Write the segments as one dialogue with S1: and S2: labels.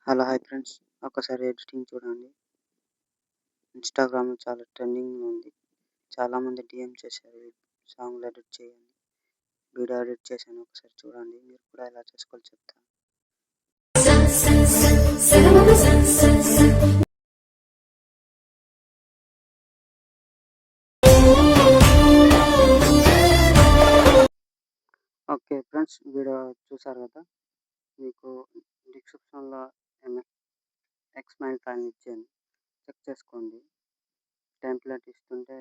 S1: Hello hi friends. ఒకసారి editing చూడండి. ఇన్‌స్టాగ్రామ్‌లో చాలా ట్రెండింగ్‌లో ఉంది. చాలామంది డీఎం చేశారు. సాంగ్‌లు ఎడిట్ చేయండి. వీడియో ఎడిట్ చేశాను. ఒకసారి చూడండి. మీరు కూడా ఎలా చేసుకోవాలో చెప్తాను. ఓకే ఫ్రెండ్స్, వీడియో చూసారు కదా. మీకు డిస్క్రిప్షన్‌లో ఎక్స్‌ఎంఎల్ ఫైల్ ఇచ్చాను. చెక్ చేసుకోండి. టెంప్లెట్ ఇస్తుంటే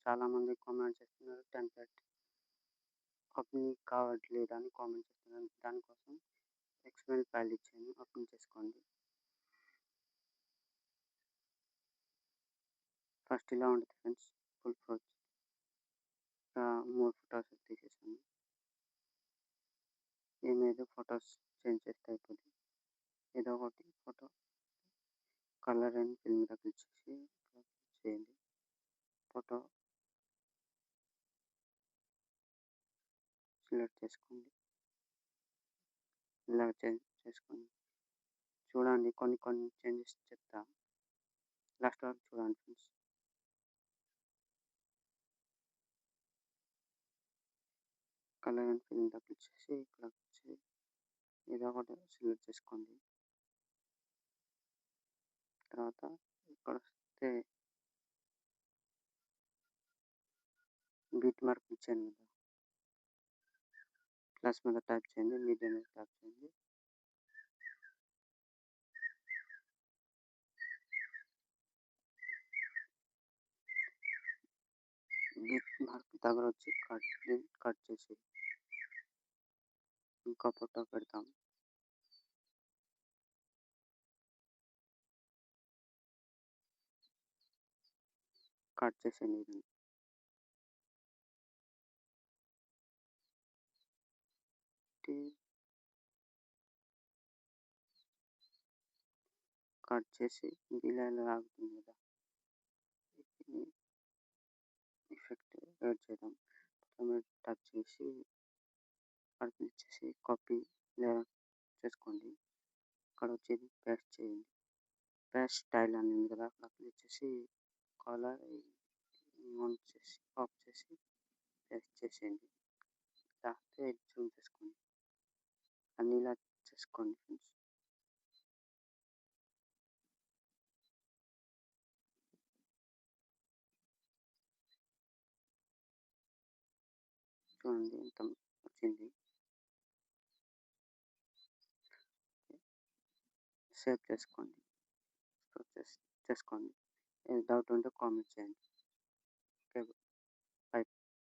S1: చాలామంది కామెంట్ చేస్తున్నారు. టెంప్లెట్ ఓపెన్ కావట్లేదని కామెంట్ చేస్తున్నారు. దానికోసం ఎక్స్‌ఎంఎల్ ఫైల్ ఇచ్చాను. ఓపెన్ చేసుకోండి. ఫస్ట్ ఇలా ఉంటుంది ఫ్రెండ్స్. ఫుల్ ఫ్రోజ్. 3 ఫోటోస్ తీసేసాను. ఏమేదో ఫొటోస్ చేంజ్ చేస్తే అయిపోద్ది. ఏదో ఒకటి ఫోటో కలర్ అండ్ ఫిల్ మీద క్లిక్ చేసి చేయండి. ఫోటో సెలెక్ట్ చేసుకోండి. ఇలా చేంజ్ చేసుకోండి. చూడండి, కొన్ని చేంజెస్ చెప్తా. లాస్ట్ వరకు చూడండి ఫ్రెండ్స్. కలర్ అండ్ ఫిల్ మీద క్లిక్ చేసి ఇక్కడ వచ్చి ఏదో ఒకటి సెలెక్ట్ చేసుకోండి. తర్వాత ఇక్కడ వస్తే బీట్ మార్క్ ఇచ్చాను కదా, ప్లస్ మీద టైప్ చేయండి. మీడియా మీద టైప్ చేయండి. బీట్ మార్క్ దగ్గర వచ్చి కట్ చేసి ఇంకో ఫోటో పెడతాం. కట్ చేసేయండి. కట్ చేసి ఇలా ఆగుతుంది కదా, ఎఫెక్ట్ యాడ్ చేద్దాం. టచ్ చేసి అక్కడ క్లిక్ చేసి కాపీ చేసుకోండి. ఇక్కడ వచ్చేది పేస్ట్ చేయండి. పేస్ట్ స్టైల్ అని ఉంది కదా, అక్కడ క్లిక్ చేసి కలర్ ఆన్ చేసి ఆఫ్ చేసి పేస్ట్ చేసేయండి. లేకపోతే జూమ్ చేసుకోండి. అన్నీ ఇలా చేసుకోండి ఫ్రెండ్స్. చూడండి ఎంత వచ్చింది. సేవ్ చేసుకోండి. చేసుకోండి. ఏది డౌట్ ఉంటే కామెంట్ చేయండి. ఓకే.